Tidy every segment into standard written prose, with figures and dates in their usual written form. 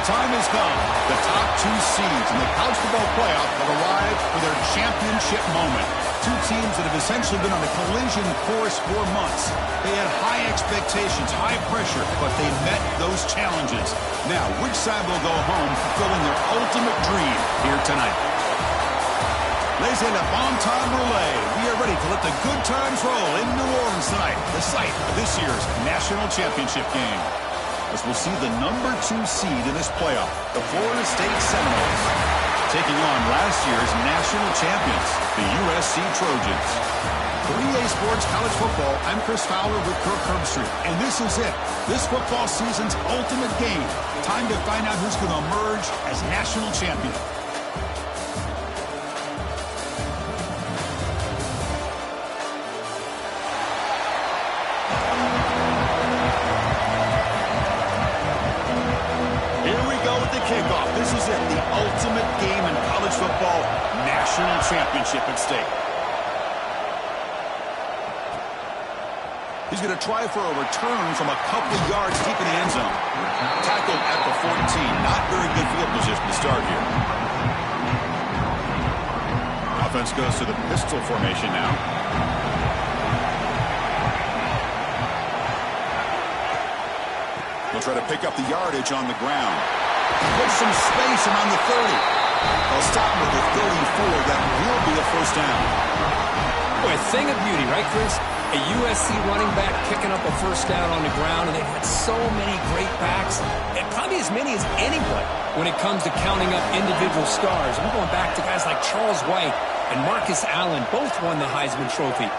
time has come. The top two seeds in the college football playoff have arrived for their championship moment. Two teams that have essentially been on a collision course for months. They had high expectations, high pressure, but they met those challenges. Now, which side will go home fulfilling their ultimate dream here tonight? Ladies and gentlemen, bon time relay. We are ready to let the good times roll in New Orleans tonight, the site of this year's national championship game. As we'll see the number 2 seed in this playoff, the Florida State Seminoles, taking on last year's national champions, the USC Trojans. For EA Sports College Football, I'm Chris Fowler with Kirk Herbstreit, and this is it. This football season's ultimate game. Time to find out who's going to emerge as national champion. Kickoff. This is it, the ultimate game in college football, national championship at stake. He's going to try for a return from a couple yards deep in the end zone. Tackled at the 14. Not very good field position to start here. Offense goes to the pistol formation now. He'll try to pick up the yardage on the ground. Put some space around the 30. They'll stop with the 34. That will be a first down. Boy, a thing of beauty, right, Chris? A USC running back picking up a first down on the ground, and they've had so many great backs, and probably as many as anyone when it comes to counting up individual stars. I'm going back to guys like Charles White and Marcus Allen. Both won the Heisman Trophy.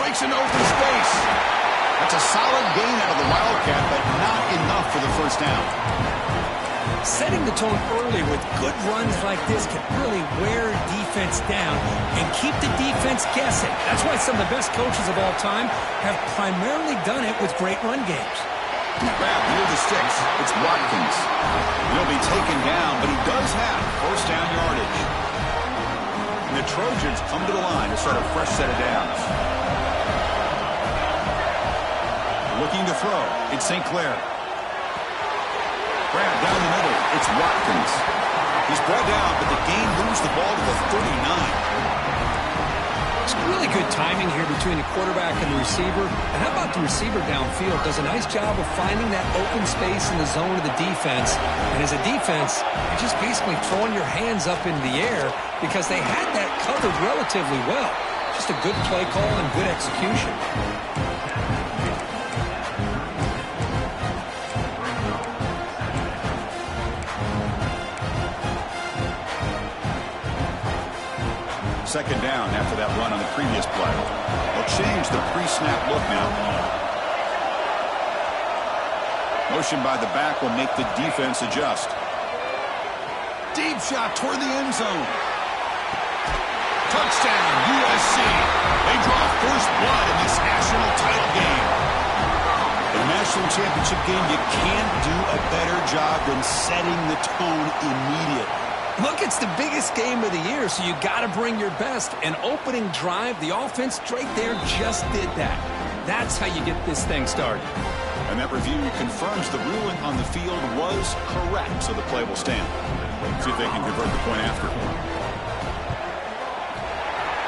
Breaks into open space. That's a solid gain out of the Wildcat, but not enough for the first down. Setting the tone early with good runs like this can really wear defense down and keep the defense guessing. That's why some of the best coaches of all time have primarily done it with great run games. Grab near the sticks. It's Watkins. He'll be taken down, but he does have first down yardage. And the Trojans come to the line to start a fresh set of downs. Looking to throw. It's St. Clair. Grab down the middle. It's Watkins. He's brought down, but the gain moves the ball to the 39. It's really good timing here between the quarterback and the receiver. And how about the receiver downfield? Does a nice job of finding that open space in the zone of the defense. And as a defense, you're just basically throwing your hands up into the air because they had that covered relatively well. Just a good play call and good execution. Second down after that run on the previous play. They'll change the pre-snap look now. Motion by the back will make the defense adjust. Deep shot toward the end zone. Touchdown, USC. They draw first blood in this national title game. The national championship game, you can't do a better job than setting the tone immediately. Look, it's the biggest game of the year, so you got to bring your best. An opening drive, the offense right there just did that. That's how you get this thing started. And that review confirms the ruling on the field was correct, so the play will stand. See if they can convert the point after.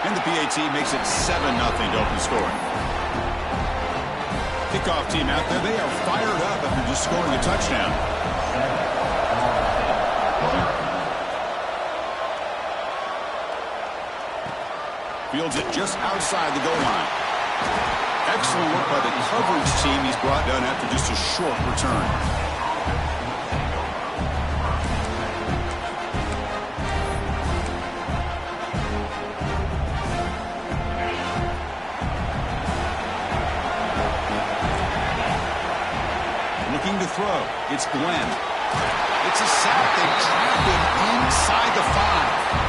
And the PAT makes it 7-0 to open scoring. Kickoff team out there, they are fired up after just scoring a touchdown. Fields it just outside the goal line. Excellent work by the coverage team. He's brought down after just a short return. Looking to throw. It's Glenn. It's a sack. They trapped him inside the 5.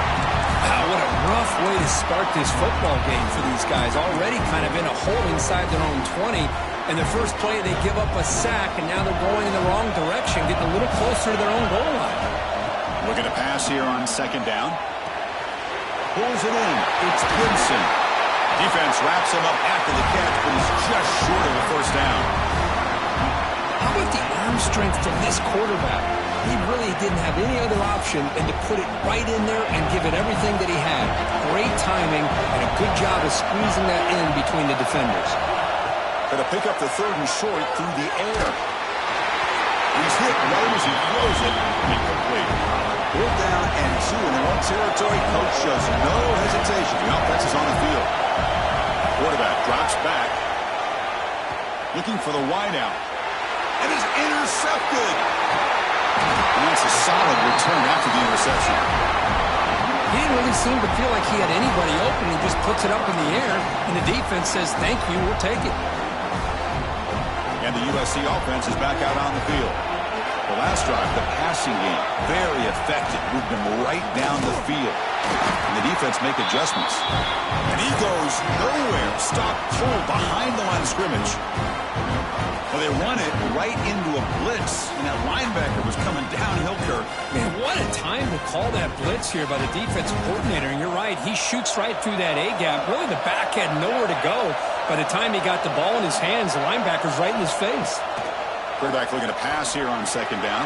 Wow, what a rough way to start this football game for these guys. Already kind of in a hole inside their own 20. And the first play, they give up a sack, and now they're going in the wrong direction, getting a little closer to their own goal line. Looking to pass here on second down. Pulls it in. It's Gibson. Defense wraps him up after the catch, but he's just short of the first down. How about the arm strength from this quarterback. He really didn't have any other option than to put it right in there and give it everything that he had. Great timing and a good job of squeezing that in between the defenders. Going to pick up the 3rd and short through the air. He's hit right as he throws it. Incomplete. 4th down and 2 in their own territory. Coach shows no hesitation. The offense is on the field. Quarterback drops back. Looking for the wideout. And is intercepted. And that's a solid return after the interception. He didn't really seem to feel like he had anybody open. He just puts it up in the air, and the defense says, thank you, we'll take it. And the USC offense is back out on the field. The last drive, the passing game, very effective. Moved them right down the field. And the defense make adjustments. And he goes nowhere. Stop cold behind the line of scrimmage. Well, they run it right into a blitz, and that linebacker was coming downhill, Kirk. Man, what a time to call that blitz here by the defensive coordinator. And you're right, he shoots right through that A-gap. Really, the back had nowhere to go. By the time he got the ball in his hands, the linebacker's right in his face. Quarterback looking to pass here on 2nd down.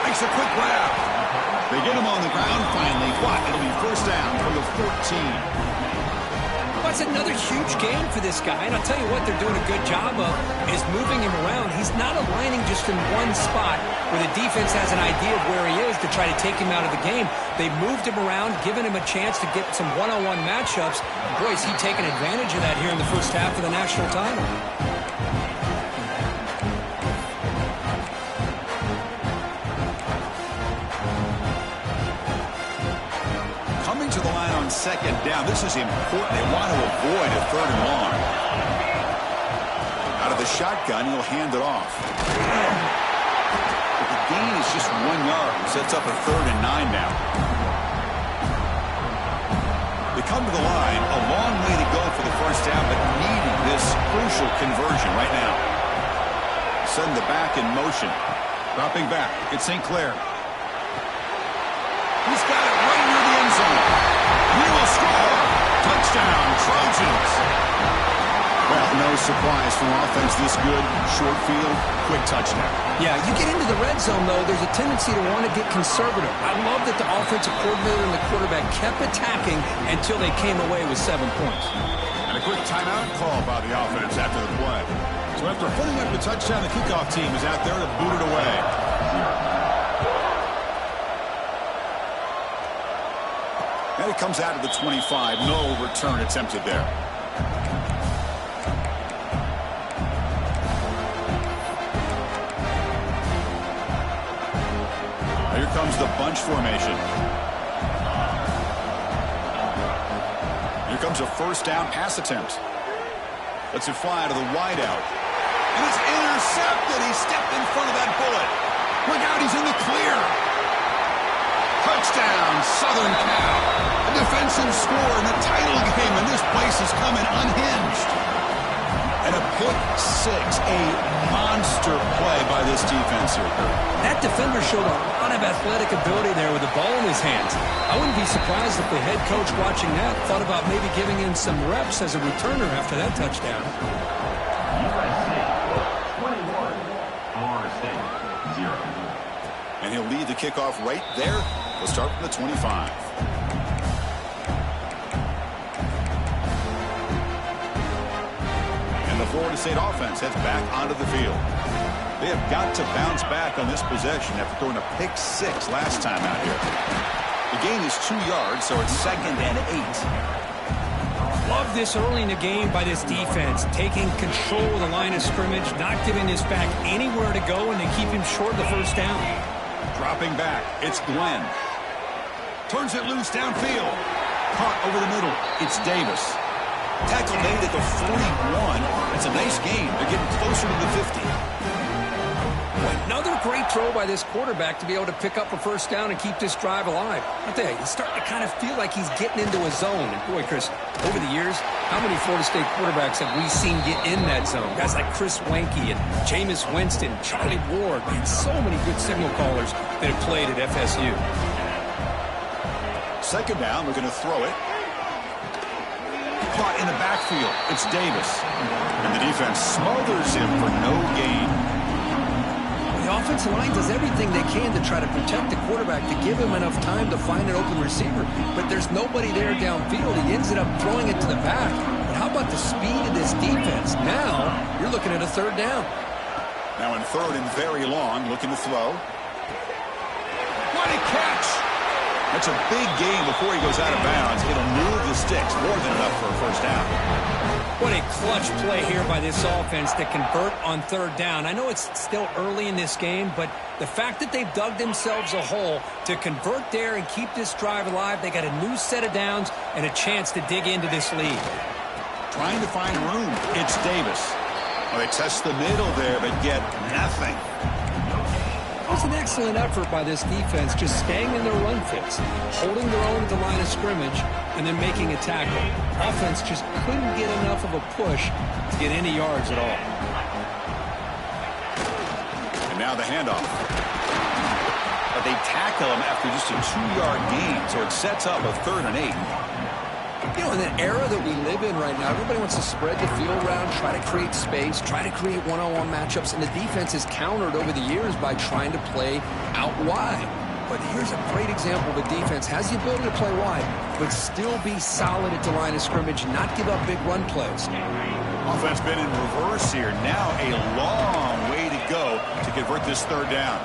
Makes a quick grab. They get him on the ground finally, but it'll be 1st down from the 14. That's another huge game for this guy, and I'll tell you what they're doing a good job of is moving him around. He's not aligning just in one spot where the defense has an idea of where he is to try to take him out of the game. They've moved him around, given him a chance to get some one-on-one matchups. Boy, is he taking advantage of that here in the first half of the national title. To the line on 2nd down. This is important. They want to avoid a 3rd and long. Out of the shotgun, he'll hand it off. But the gain is just 1 yard. Sets up a 3rd and 9 now. They come to the line. A long way to go for the 1st down, but needing this crucial conversion right now. Send the back in motion. Dropping back. It's St. Clair. He's got it right near the end zone. He will score. Touchdown, Trojans. Well, no surprise from offense this good. Short field, quick touchdown. Yeah, you get into the red zone, though, there's a tendency to want to get conservative. I love that the offensive coordinator and the quarterback kept attacking until they came away with 7 points. And a quick timeout call by the offense after the play. So after putting up the touchdown, the kickoff team is out there to boot it away. And it comes out of the 25. No return attempted there. Here comes the bunch formation. Here comes a 1st down pass attempt. Lets it fly to the wideout. And it's intercepted. He stepped in front of that bullet. Look out, he's in the clear. Touchdown, Southern Cal. A defensive score in the title game, and this place is coming unhinged. And a pick 6, a monster play by this defense here. That defender showed a lot of athletic ability there with the ball in his hands. I wouldn't be surprised if the head coach watching that thought about maybe giving him some reps as a returner after that touchdown. And he'll lead the kickoff right there. We'll start from the 25. And the Florida State offense heads back onto the field. They have got to bounce back on this possession after throwing a pick 6 last time out here. The gain is 2 yards, so it's 2nd and 8. Love this early in the game by this defense, taking control of the line of scrimmage, not giving this back anywhere to go, and they keep him short of the 1st down. Dropping back, it's Glenn. Turns it loose downfield. Caught over the middle. It's Davis. Tackle made at the 41. It's a nice game. They're getting closer to the 50. Another great throw by this quarterback to be able to pick up a 1st down and keep this drive alive. I tell you, he's starting to kind of feel like he's getting into a zone. And boy, Chris, over the years, how many Florida State quarterbacks have we seen get in that zone? Guys like Chris Wenke and Jameis Winston, Charlie Ward, man, so many good signal callers that have played at FSU. 2nd down, we're going to throw it. Caught in the backfield. It's Davis. And the defense smothers him for no gain. The offensive line does everything they can to try to protect the quarterback, to give him enough time to find an open receiver. But there's nobody there downfield. He ends up throwing it to the back. But how about the speed of this defense? Now you're looking at a third down. Now in third and very long, looking to throw. What a catch! That's a big gain before he goes out of bounds. It'll move the sticks, more than enough for a first down. What a clutch play here by this offense to convert on third down. I know it's still early in this game, but the fact that they've dug themselves a hole to convert there and keep this drive alive, they got a new set of downs and a chance to dig into this lead. Trying to find room. It's Davis. Well, they test the middle there, but get nothing. It was an excellent effort by this defense, just staying in their run fits, holding their own at the line of scrimmage, and then making a tackle. Offense just couldn't get enough of a push to get any yards at all. And now the handoff. But they tackle him after just a 2-yard gain, so it sets up a 3rd and 8. You know, in the era that we live in right now, everybody wants to spread the field around, try to create space, try to create one-on-one matchups, and the defense has countered over the years by trying to play out wide. But here's a great example of a defense has the ability to play wide, but still be solid at the line of scrimmage, not give up big run plays. Offense been in reverse here. Now a long way to go to convert this third down.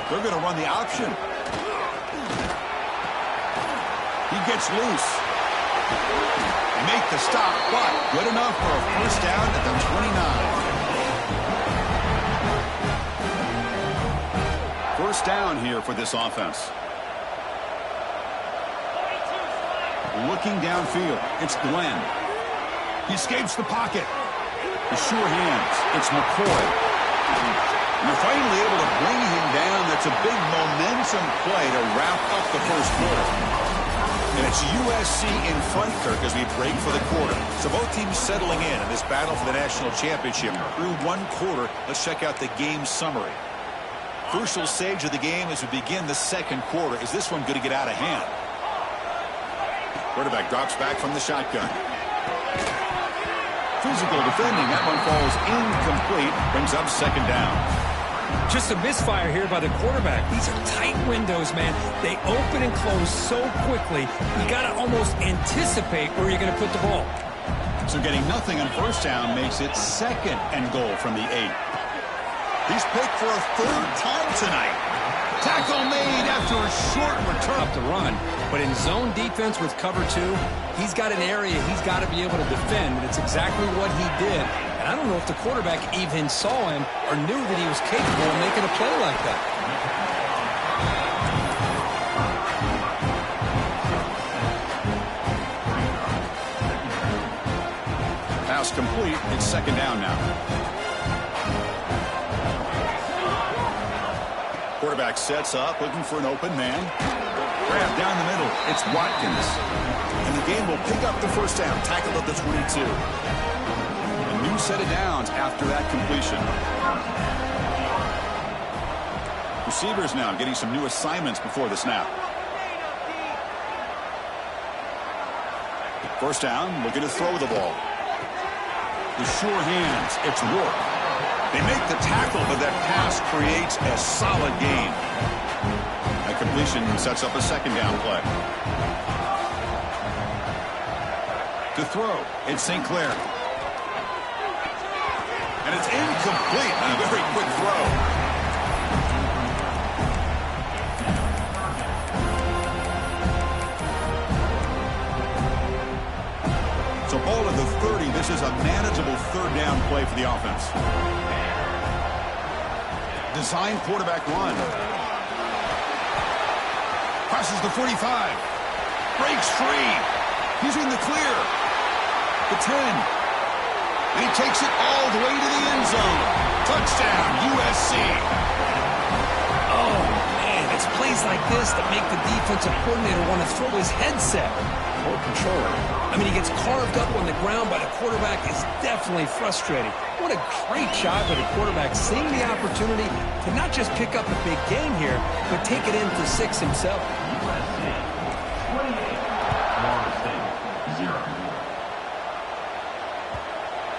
They're going to run the option. He gets loose. They make the stop, but good enough for a first down at the 29. First down here for this offense. Looking downfield, it's Glenn. He escapes the pocket. The sure hands, it's McCoy. You're finally able to bring him down. That's a big momentum play to wrap up the first quarter. And it's USC in front, Kirk, as we break for the quarter. So both teams settling in this battle for the national championship. Through one quarter, let's check out the game summary. Crucial stage of the game as we begin the second quarter. Is this one going to get out of hand? Quarterback drops back from the shotgun. Physical defending. That one falls incomplete. Brings up second down. Just a misfire here by the quarterback. These are tight windows, man. They open and close so quickly, you got to almost anticipate where you're going to put the ball. So getting nothing on first down makes it 2nd and goal from the 8. He's picked for a 3rd time tonight. Tackle made after a short return. Up the run, but in zone defense with cover 2, he's got an area he's got to be able to defend, and it's exactly what he did. And I don't know if the quarterback even saw him or knew that he was capable of making a play like that. Pass complete. It's 2nd down now. Quarterback sets up, looking for an open man. Grab down the middle. It's Watkins. And the game will pick up the first down. Tackled at the 22. A new set of downs after that completion. Receivers now getting some new assignments before the snap. First down, looking to throw the ball. The sure hands. It's Rourke. They make the tackle, but that pass creates a solid gain. That completion sets up a 2nd down play. To throw, it's St. Clair. And it's incomplete on a very quick throw. So ball at the 30. This is a manageable 3rd down play for the offense. Design quarterback run. Passes the 45. Breaks free. He's in the clear. The 10. And he takes it all the way to the end zone. Touchdown, USC. Oh, man, it's plays like this that make the defensive coordinator want to throw his headset. Or controller. I mean, he gets carved up on the ground by the quarterback. It's definitely frustrating. What a great job by the quarterback seeing the opportunity to not just pick up a big game here, but take it in for 6 himself.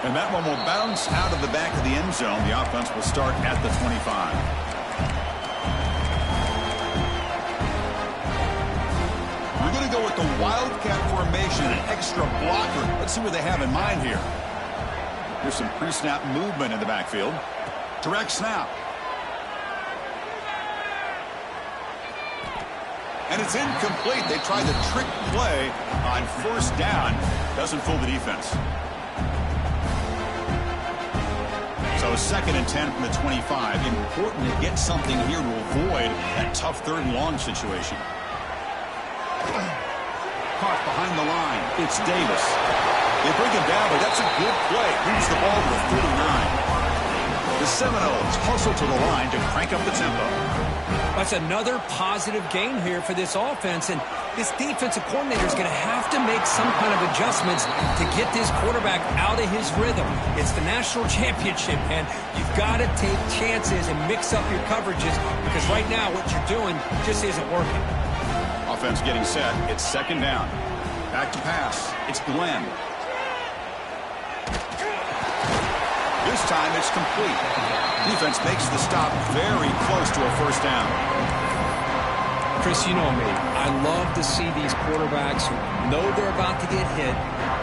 And that one will bounce out of the back of the end zone. The offense will start at the 25. We're going to go with the Wildcat formation, an extra blocker. Let's see what they have in mind here. Here's some pre-snap movement in the backfield. Direct snap. And it's incomplete. They tried the trick play on first down. Doesn't fool the defense. So 2nd and 10 from the 25. Important to get something here to avoid that tough 3rd and long situation. Caught behind the line. It's Davis. They bring him down, but that's a good play. Moves the ball to the 39. The Seminoles hustle to the line to crank up the tempo. That's another positive game here for this offense, and this defensive coordinator is going to have to make some kind of adjustments to get this quarterback out of his rhythm. It's the national championship, man. You've got to take chances and mix up your coverages because right now what you're doing just isn't working. Offense getting set. It's 2nd down. Back to pass. It's Glenn. This time it's complete. Defense makes the stop very close to a first down. Chris, you know me. I love to see these quarterbacks who know they're about to get hit,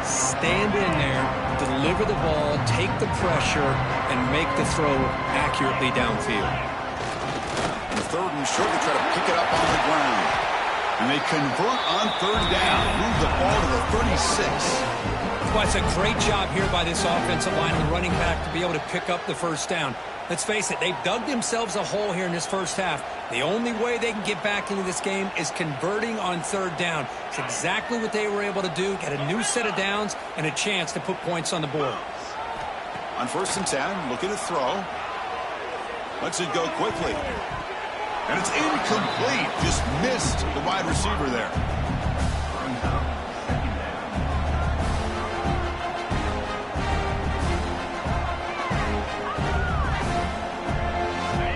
stand in there, deliver the ball, take the pressure, and make the throw accurately downfield. The 3rd and short, they try to pick it up on the ground. And they convert on 3rd down. Move the ball to the 36. Well, it's a great job here by this offensive line and the running back to be able to pick up the first down. Let's face it, they've dug themselves a hole here in this first half. The only way they can get back into this game is converting on 3rd down. It's exactly what they were able to do, get a new set of downs and a chance to put points on the board. On 1st and 10, looking to throw. Lets it go quickly. And it's incomplete. Just missed the wide receiver there.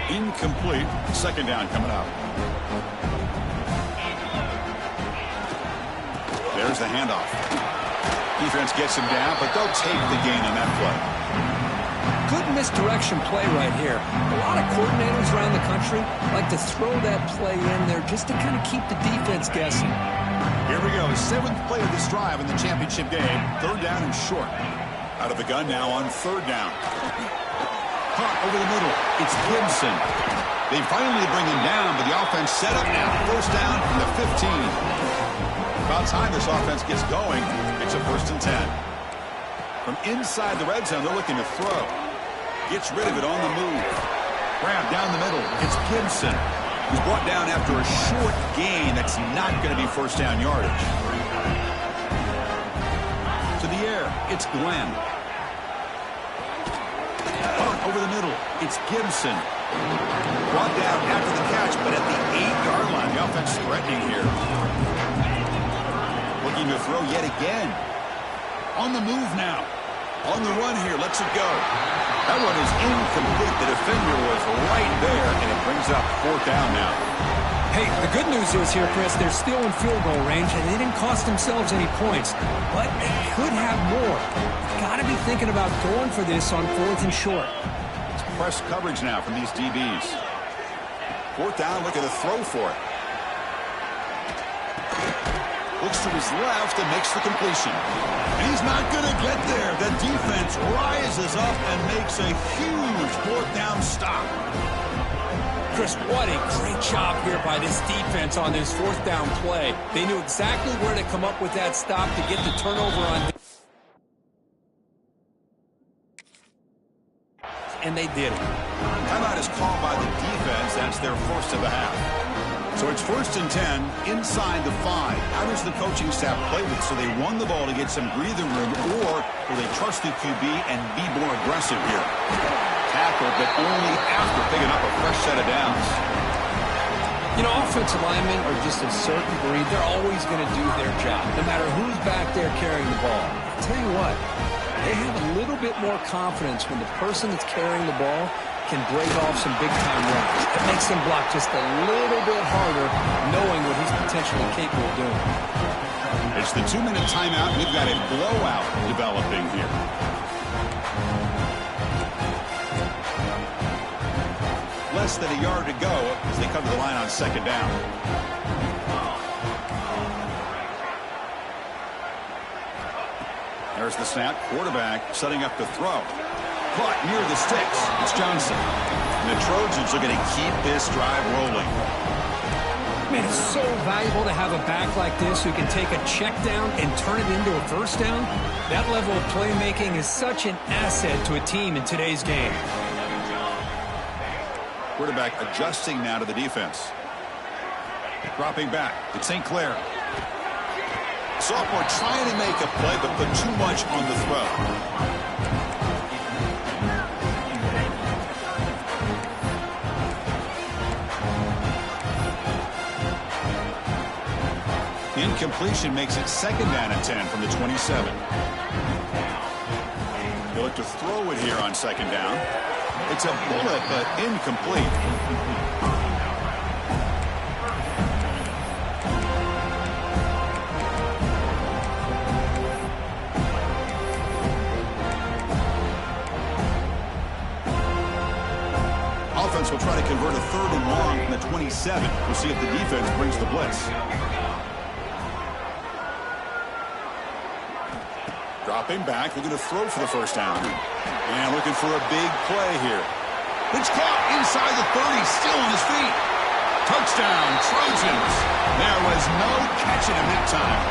Incomplete. 2nd down coming up. There's the handoff. Defense gets him down, but they'll take the gain on that play. Good misdirection play right here. A lot of coordinators around the country like to throw that play in there just to kind of keep the defense guessing. Here we go. 7th play of this drive in the championship game. 3rd down and short. Out of the gun now on 3rd down. Caught over the middle. It's Gibson. They finally bring him down, but the offense set up now. 1st down from the 15. About time this offense gets going. It's a 1st and 10. From inside the red zone, they're looking to throw. Gets rid of it on the move. Grab down the middle. It's Gibson, who's brought down after a short gain that's not going to be 1st down yardage. To the air, it's Glenn. Over the middle, it's Gibson. Brought down after the catch, but at the 8-yard line, the offense threatening here. Looking to throw yet again. On the move now. On the run here, lets it go. That one is incomplete. The defender was right there, and it brings up 4th down now. Hey, the good news is here, Chris, they're still in field goal range, and they didn't cost themselves any points. But they could have more. Got to be thinking about going for this on 4th and short. It's press coverage now from these DBs. 4th down, looking to throw for it. Looks to his left and makes the completion. And he's not going to get there. The defense rises up and makes a huge 4th down stop. Chris, what a great job here by this defense on this 4th down play. They knew exactly where to come up with that stop to get the turnover on. And they did it. Timeout is called by the defense. That's their first of the half. So it's 1st and 10 inside the 5. How does the coaching staff play with? So they won the ball to get some breathing room, or will they trust the QB and be more aggressive here? Tackle, but only after picking up a fresh set of downs. You know, offensive linemen are just a certain breed. They're always going to do their job, no matter who's back there carrying the ball. I'll tell you what, they have a little bit more confidence when the person that's carrying the ball can break off some big-time runs. It makes them block just a little bit harder, knowing what he's potentially capable of doing. It's the 2-minute timeout. We've got a blowout developing here. less than a yard to go as they come to the line on second down. There's the snap. Quarterback setting up the throw. Caught near the sticks. It's Johnson. And the Trojans are going to keep this drive rolling. Man, it's so valuable to have a back like this who can take a check down and turn it into a first down. That level of playmaking is such an asset to a team in today's game. Quarterback adjusting now to the defense. Dropping back. It's St. Clair. Sophomore trying to make a play, but put too much on the throw. Incompletion makes it second down and 10 from the 27. He'll look to throw it here on second down. It's a bullet, but incomplete. Offense will try to convert a third and long from the 27. We'll see if the defense brings the blitz. Dropping back, looking to throw for the first down. And looking for a big play here. It's caught inside the 30, still on his feet. Touchdown, Trojans. There was no catching him that time.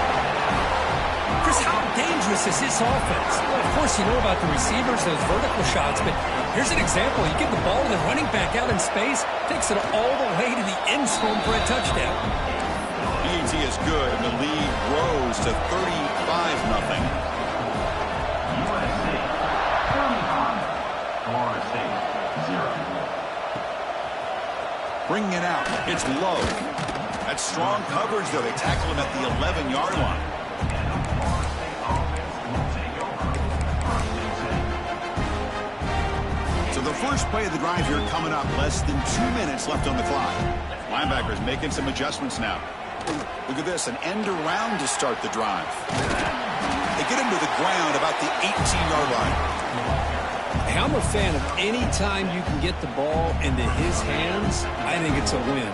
Chris, how dangerous is this offense? Well, of course, you know about the receivers, those vertical shots, but here's an example. You give the ball to the running back out in space, takes it all the way to the end zone for a touchdown. E&T is good, and the lead grows to 35-0. Bringing it out. It's low. That's strong coverage, though. They tackle him at the 11-yard line. So the first play of the drive here coming up. Less than 2 minutes left on the clock. Linebackers making some adjustments now. Look at this. An end around to start the drive. They get him to the ground about the 18-yard line. I'm a fan of any time you can get the ball into his hands. I think it's a win.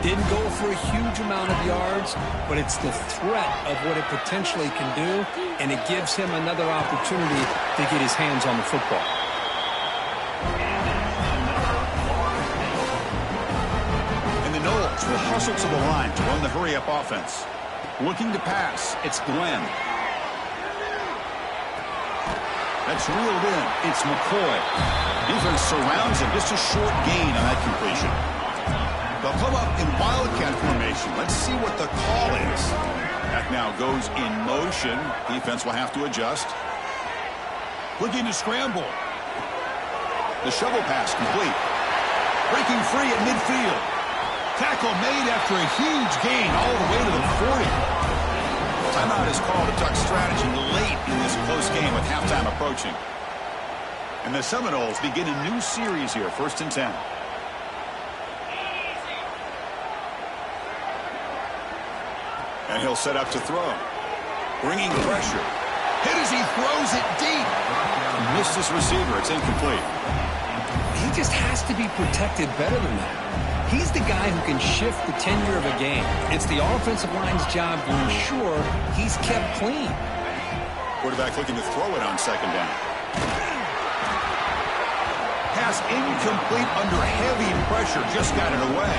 Didn't go for a huge amount of yards, but it's the threat of what it potentially can do, and it gives him another opportunity to get his hands on the football. And the Knowles will hustle to the line to run the hurry-up offense. Looking to pass, it's Glenn. That's reeled in. It's McCoy. Defense surrounds him. Just a short gain on that completion. They'll come up in wildcat formation. Let's see what the call is. That now goes in motion. Defense will have to adjust. Looking to scramble. The shovel pass complete. Breaking free at midfield. Tackle made after a huge gain all the way to the 40. Timeout is called to duck strategy late in this close game with halftime approaching. And the Seminoles begin a new series here, 1st and 10. And he'll set up to throw. Bringing pressure. Hit as he throws it deep. Missed his receiver. It's incomplete. He just has to be protected better than that. He's the guy who can shift the tenure of a game. It's the offensive line's job to ensure he's kept clean. Quarterback looking to throw it on second down. Pass incomplete under heavy pressure. Just got it away.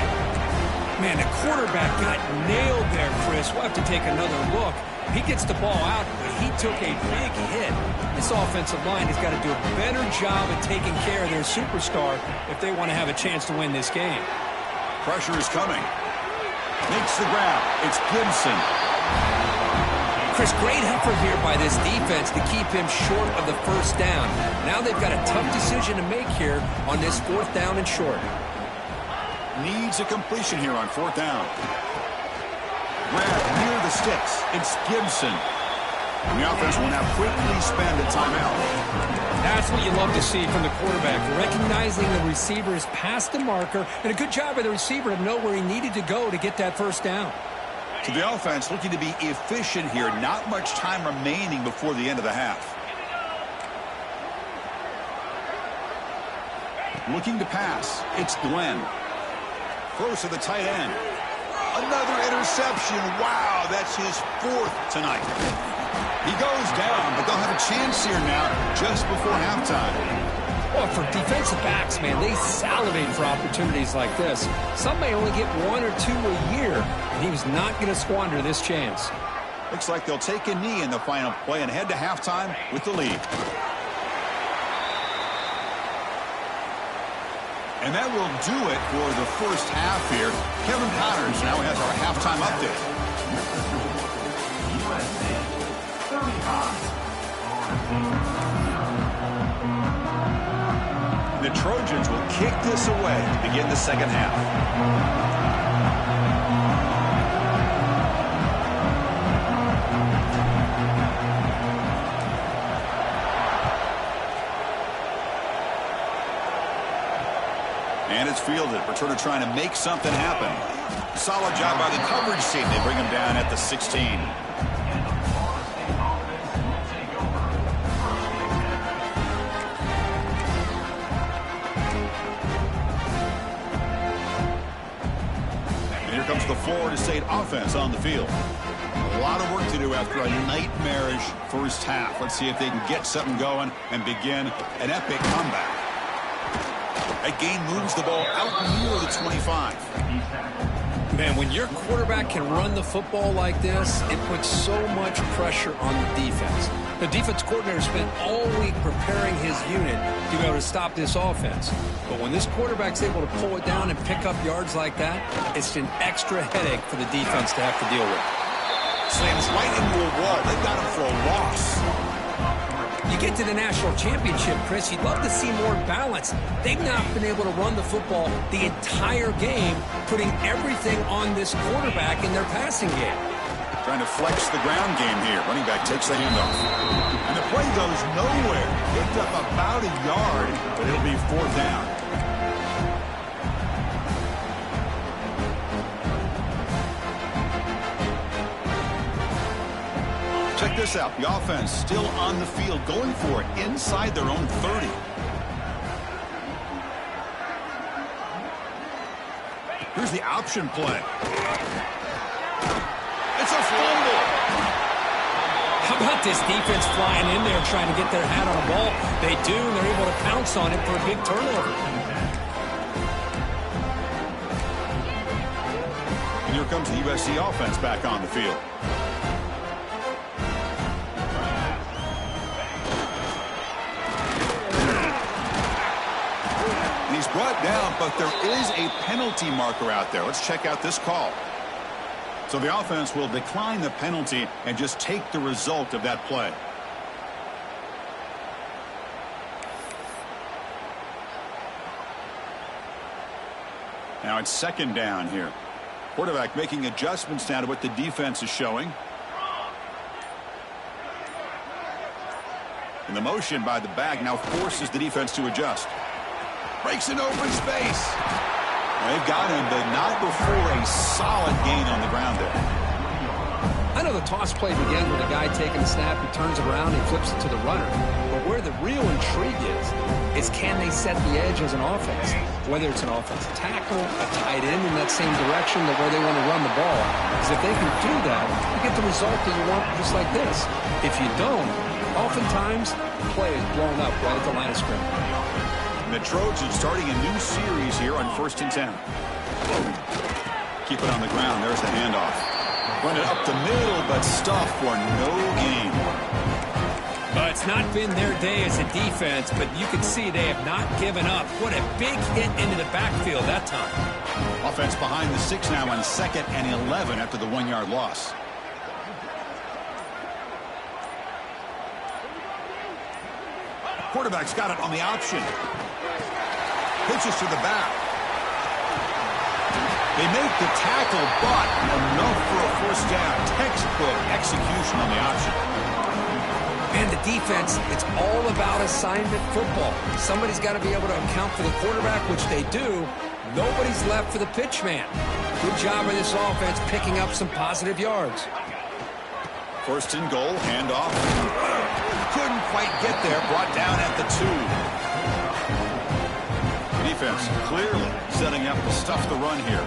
Man, the quarterback got nailed there, Chris. We'll have to take another look. He gets the ball out, but he took a big hit. This offensive line has got to do a better job at taking care of their superstar if they want to have a chance to win this game. Pressure is coming. Makes the ground. It's Gibson. Chris, great effort here by this defense to keep him short of the first down. Now they've got a tough decision to make here on this 4th down and short. Needs a completion here on 4th down. Grab near the sticks. It's Gibson. And the offense will now quickly spend a timeout. That's what you love to see from the quarterback, recognizing the receiver's past the marker, and a good job by the receiver to know where he needed to go to get that first down. So the offense looking to be efficient here. Not much time remaining before the end of the half. Looking to pass. It's Glenn. Throws to the tight end. Another interception. Wow, that's his 4th tonight. He goes down, but they'll have a chance here now just before halftime. Well, for defensive backs, man, they salivate for opportunities like this. Some may only get 1 or 2 a year, and he was not going to squander this chance. Looks like they'll take a knee in the final play and head to halftime with the lead. And that will do it for the first half here. Kevin Powers now has our halftime update. The Trojans will kick this away to begin the second half. And it's fielded. Returner trying to make something happen. Solid job by the coverage team. They bring him down at the 16. And here comes the Florida State offense on the field. A lot of work to do after a nightmarish first half. Let's see if they can get something going and begin an epic comeback. That gain moves the ball out near the 25. Man, when your quarterback can run the football like this, it puts so much pressure on the defense. The defense coordinator spent all week preparing his unit to be able to stop this offense. But when this quarterback's able to pull it down and pick up yards like that, it's an extra headache for the defense to have to deal with. Slams right into a wall. They got him for a loss. You get to the national championship, Chris, you'd love to see more balance. They've not been able to run the football the entire game, putting everything on this quarterback in their passing game. Trying to flex the ground game here. Running back takes the handoff. And the play goes nowhere. Picked up about a yard, but it'll be 4th down. Check this out. The offense still on the field, going for it inside their own 30. Here's the option play. It's a fumble. How about this defense flying in there trying to get their hat on the ball? They do, and they're able to pounce on it for a big turnover. And here comes the USC offense back on the field. He's brought down, but there is a penalty marker out there. Let's check out this call. So the offense will decline the penalty and just take the result of that play. Now it's 2nd down here. Quarterback making adjustments now to what the defense is showing. And the motion by the back now forces the defense to adjust. Breaks an open space. They've got him, but not before a solid gain on the ground there. I know the toss play begins with a guy taking the snap, he turns around and flips it to the runner. But where the real intrigue is can they set the edge as an offense? Whether it's an offensive tackle, a tight end in that same direction that where they want to run the ball. Because if they can do that, you get the result that you want just like this. If you don't, oftentimes the play is blown up right at the line of scrimmage. The Trojans starting a new series here on 1st and 10. Keep it on the ground. There's the handoff. Run it up the middle, but stuffed for no gain. Well, it's not been their day as a defense, but you can see they have not given up. What a big hit into the backfield that time. Offense behind the 6 now on 2nd and 11 after the 1-yard loss. Quarterback's got it on the option. Pitches to the back. They make the tackle, but enough for a 1st down. Textbook execution on the option. Man, the defense, it's all about assignment football. Somebody's got to be able to account for the quarterback, which they do. Nobody's left for the pitch man. Good job of this offense picking up some positive yards. 1st and goal, handoff. Couldn't quite get there, brought down at the 2. defense clearly setting up to stuff the run here.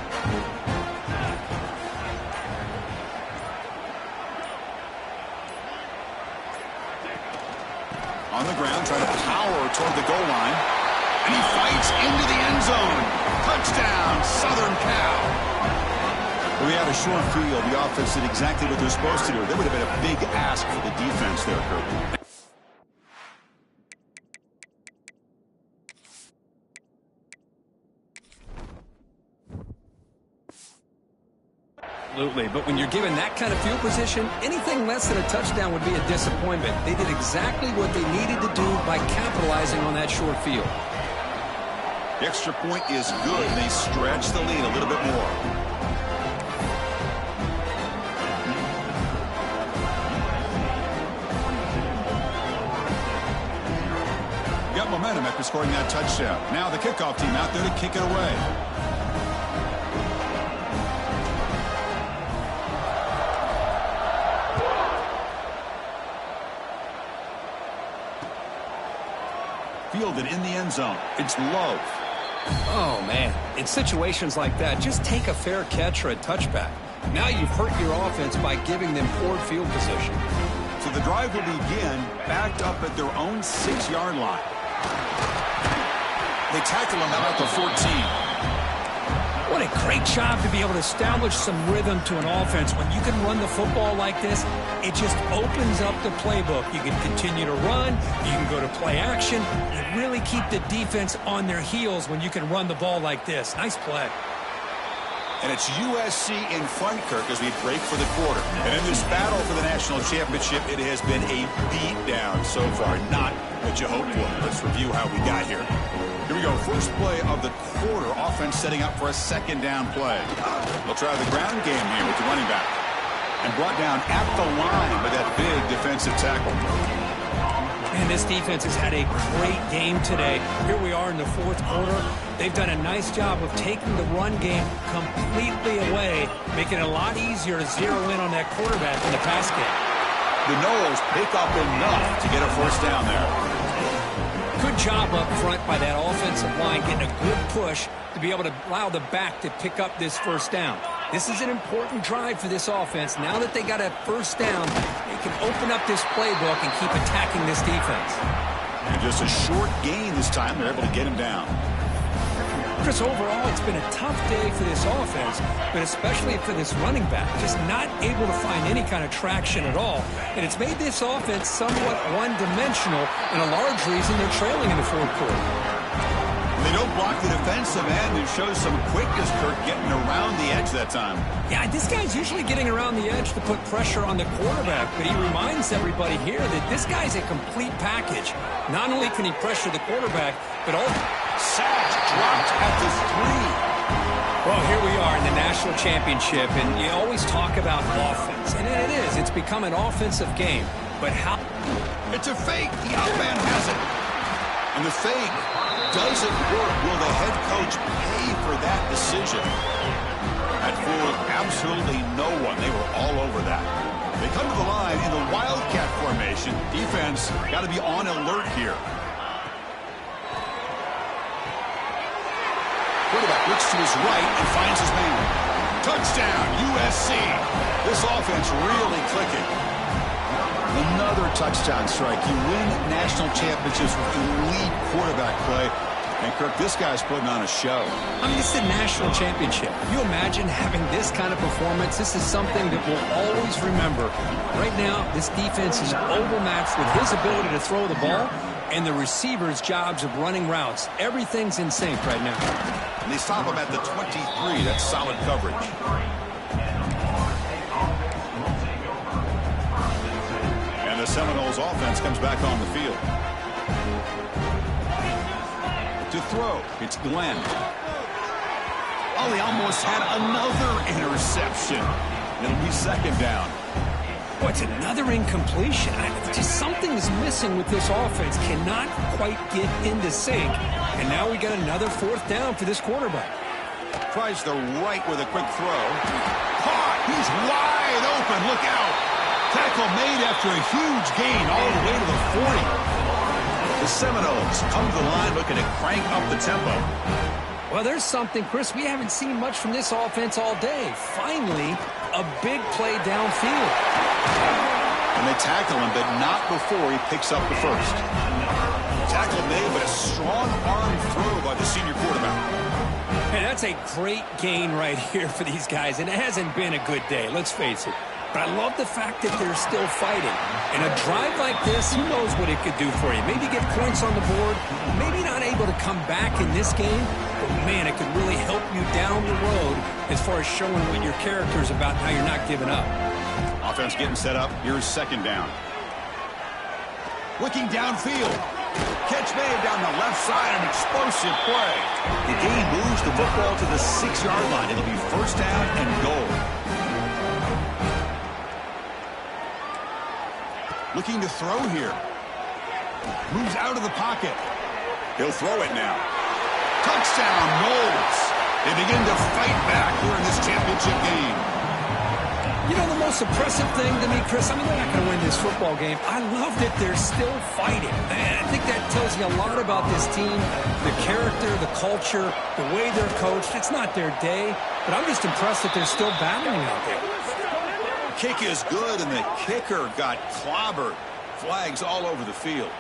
On the ground, trying to power toward the goal line. And he fights into the end zone. Touchdown, Southern Cal. We had a short field. The offense did exactly what they're supposed to do. That would have been a big ask for the defense there, Kirby. Absolutely, but when you're given that kind of field position, anything less than a touchdown would be a disappointment. They did exactly what they needed to do by capitalizing on that short field. The extra point is good, and they stretch the lead a little bit more. Got momentum after scoring that touchdown. Now the kickoff team out there to kick it away. Fielded in the end zone. It's Love. Oh, man. In situations like that, just take a fair catch or a touchback. Now you've hurt your offense by giving them poor field position. So the drive will begin backed up at their own 6-yard line. They tackle him out at the 14. What a great job to be able to establish some rhythm to an offense. When you can run the football like this, it just opens up the playbook. You can continue to run. You can go to play action. You really keep the defense on their heels when you can run the ball like this. Nice play. And it's USC in front, Kirk, as we break for the quarter. And in this battle for the national championship, it has been a beatdown so far. Not what you hoped for. Let's review how we got here. Here we go. First play of the quarter. Offense setting up for a second down play. They'll try the ground game here with the running back. And brought down at the line with that big defensive tackle. And this defense has had a great game today. Here we are in the fourth quarter. They've done a nice job of taking the run game completely away, making it a lot easier to zero in on that quarterback in the pass game. The Noles pick up enough to get a first down there. Good job up front by that offensive line, getting a good push to be able to allow the back to pick up this first down. This is an important drive for this offense. Now that they got a first down, they can open up this playbook and keep attacking this defense. And just a short gain this time. They're able to get him down. Chris, overall, it's been a tough day for this offense, but especially for this running back, just not able to find any kind of traction at all. And it's made this offense somewhat one-dimensional, and a large reason they're trailing in the fourth quarter. They don't block the defensive end. It shows some quickness, Kirk, getting around the edge that time. Yeah, this guy's usually getting around the edge to put pressure on the quarterback, but he reminds everybody here that this guy's a complete package. Not only can he pressure the quarterback, but also... Sack dropped at the 3. Well, here we are in the national championship, and you always talk about offense, and it is. It's become an offensive game, but how... It's a fake. The out man has it. And the fake doesn't work. Will the head coach pay for that decision? That fooled absolutely no one. They were all over that. They come to the line in the Wildcat formation. Defense got to be on alert here. Quarterback looks to his right and finds his man. Touchdown, USC. This offense really clicking. Another touchdown strike. You win national championships with elite quarterback play. And, Kirk, this guy's putting on a show. I mean, this is a national championship. You imagine having this kind of performance? This is something that we'll always remember. Right now, this defense is overmatched with his ability to throw the ball and the receivers' jobs of running routes. Everything's in sync right now. And they stop him at the 23. That's solid coverage. And the Seminoles offense comes back on the field. To throw, it's Glenn. Oh, they almost had another interception. It'll be second down. Boy, it's another incompletion. Just something is missing with this offense. Cannot quite get into sync. And now we got another fourth down for this quarterback. Tries the right with a quick throw. Caught. He's wide open. Look out. Tackle made after a huge gain all the way to the 40. The The Seminoles come to the line looking to crank up the tempo. Well, there's something, Chris, we haven't seen much from this offense all day. Finally, a big play downfield. And they tackle him, but not before he picks up the first. Tackle made, but a strong arm throw by the senior quarterback. Hey, that's a great gain right here for these guys, and it hasn't been a good day, let's face it. But I love the fact that they're still fighting. And a drive like this, who knows what it could do for you. Maybe get points on the board, maybe not able to come back in this game, but man, it could really help you down the road as far as showing what your character is about and how you're not giving up. Offense getting set up. Here's second down. Looking downfield. Catch made down the left side, an explosive play. The game moves the football to the 6-yard line. It'll be first down and goal. Looking to throw here. Moves out of the pocket. He'll throw it now. Touchdown, Knowles. They begin to fight back here in this championship game. You know, the most impressive thing to me, Chris, I mean, they're not going to win this football game. I love that they're still fighting. And I think that tells you a lot about this team, the character, the culture, the way they're coached. It's not their day, but I'm just impressed that they're still battling out there. Kick is good, and the kicker got clobbered. Flags all over the field.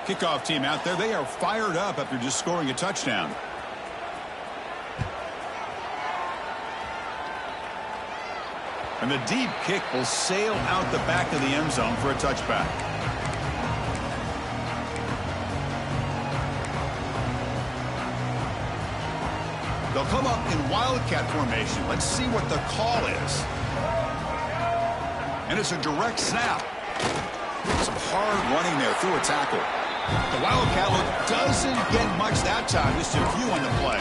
Kickoff team out there. They are fired up after just scoring a touchdown. And the deep kick will sail out the back of the end zone for a touchback. They'll come up in wildcat formation. Let's see what the call is. And it's a direct snap. Some hard running there through a tackle. The wildcat look doesn't get much that time. Just a few on the play.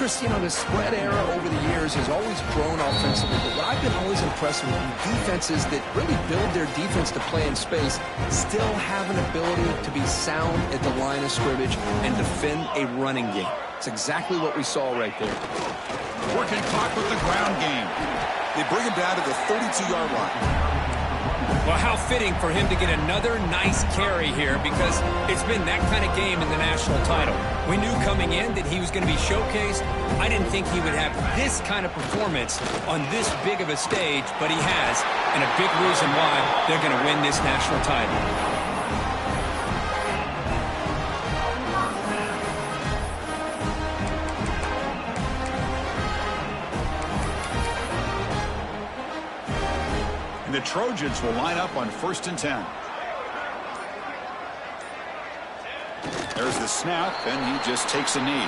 Chris, you know, the spread era over the years has always grown offensively, but what I've been always impressed with defenses that really build their defense to play in space still have an ability to be sound at the line of scrimmage and defend a running game. It's exactly what we saw right there. Working clock with the ground game. They bring him down to the 32-yard line. Well, how fitting for him to get another nice carry here, because it's been that kind of game in the national title. We knew coming in that he was going to be showcased. I didn't think he would have this kind of performance on this big of a stage, but he has, and a big reason why they're going to win this national title. The Trojans will line up on 1st and 10. There's the snap, and he just takes a knee.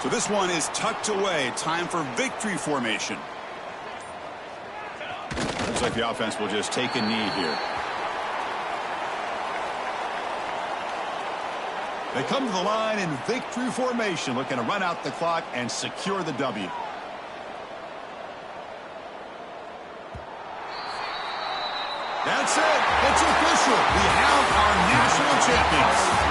So this one is tucked away. Time for victory formation. Looks like the offense will just take a knee here. They come to the line in victory formation, looking to run out the clock and secure the W. That's it. It's official. We have our national champions.